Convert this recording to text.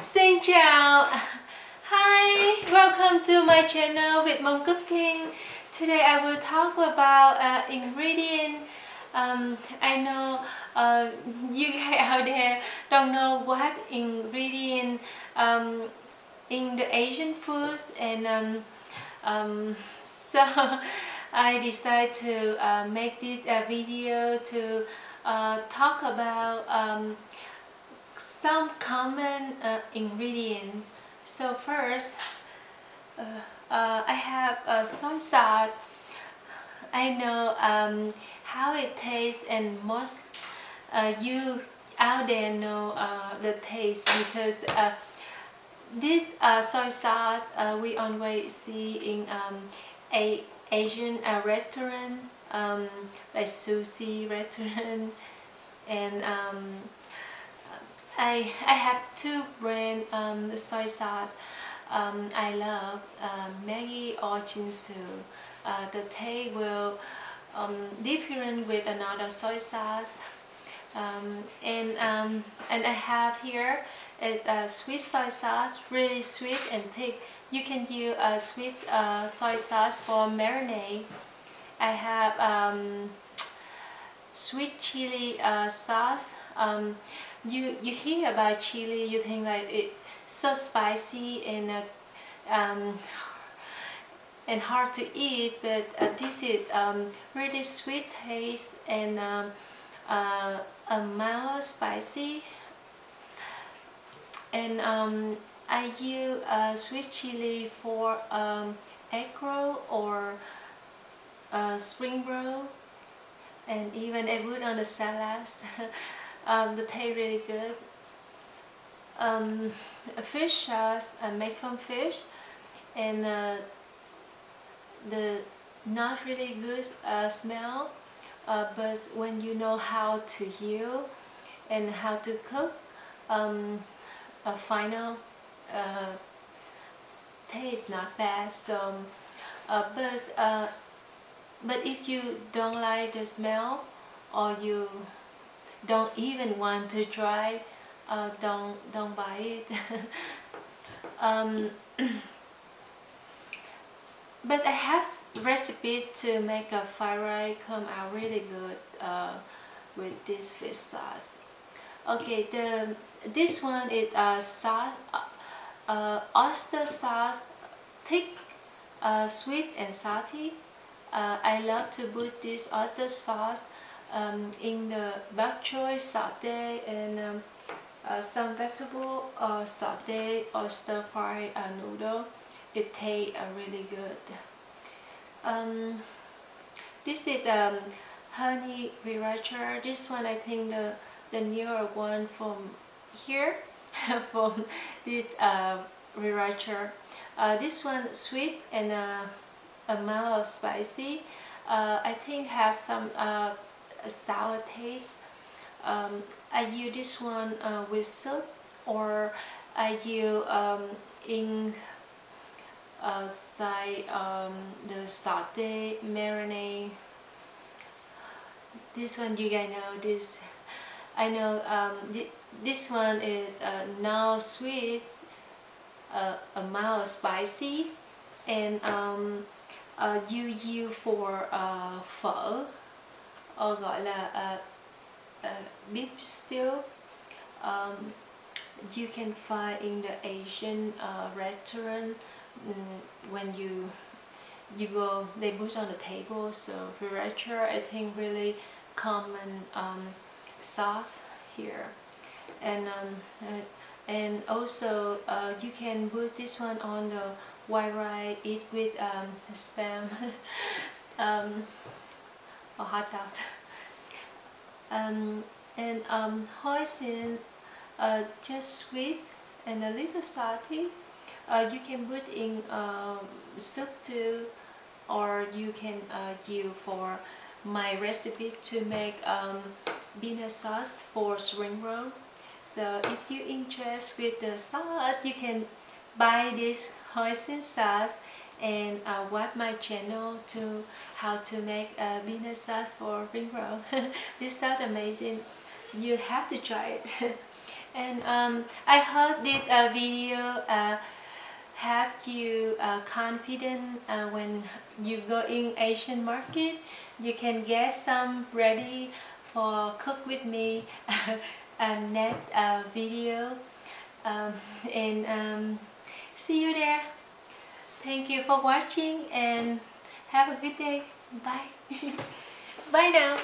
Xin chào! Hi! Welcome to my channel with Mom Cooking. Today I will talk about ingredient. I know you guys out there don't know what ingredient in the Asian foods, and so I decided to make this video to talk about some common ingredients. So first, I have soy sauce. I know how it tastes, and most you out there know the taste, because this soy sauce we always see in Asian restaurant, like sushi restaurant, and I have two brand soy sauce I love, Maggi or Chinsu. The taste will different with another soy sauce, and I have here is a sweet soy sauce, really sweet and thick. You can use a sweet soy sauce for marinade. I have sweet chili sauce. You hear about chili, you think like it so spicy um, and hard to eat, but this is really sweet taste and a mild spicy. And I use sweet chili for egg roll or spring roll, and even I put on the salads. The taste really good. A fish sauce made from fish, and the not really good smell, but when you know how to use and how to cook, a final taste not bad. So but if you don't like the smell, or you don't even want to try, don't buy it. um, but I have recipe to make a fried rice come out really good with this fish sauce. Okay, this one is sauce, oyster sauce, thick, sweet and salty. I love to put this oyster sauce in the bok choy saute, and some vegetable saute or stir fry noodle. It tastes really good. This is honey sriracha. This one I think the newer one from here from this sriracha. This one sweet and a mild spicy. I think have some sour taste. I use this one with soup, or I use in the saute marinade. This one you guys know this. I know this one is now sweet, a mild spicy, and you use for phở, or gọi là beef stew. You can find in the Asian restaurant. When you go, they put on the table. So sriracha, I think, really common sauce here, and also you can put this one on the white rice, eat with spam or hot dog. And hoisin, just sweet and a little salty. You can put in soup too, or you can use for my recipe to make peanut sauce for spring roll. So if you're interested with the sauce, you can buy this hoisin sauce and watch my channel to how to make a peanut sauce for spring roll. This sauce amazing. You have to try it. And I hope this video have you confident when you go in Asian market. You can get some ready for cook with me next video. um, and see you there. Thank you for watching and have a good day. Bye. Bye now.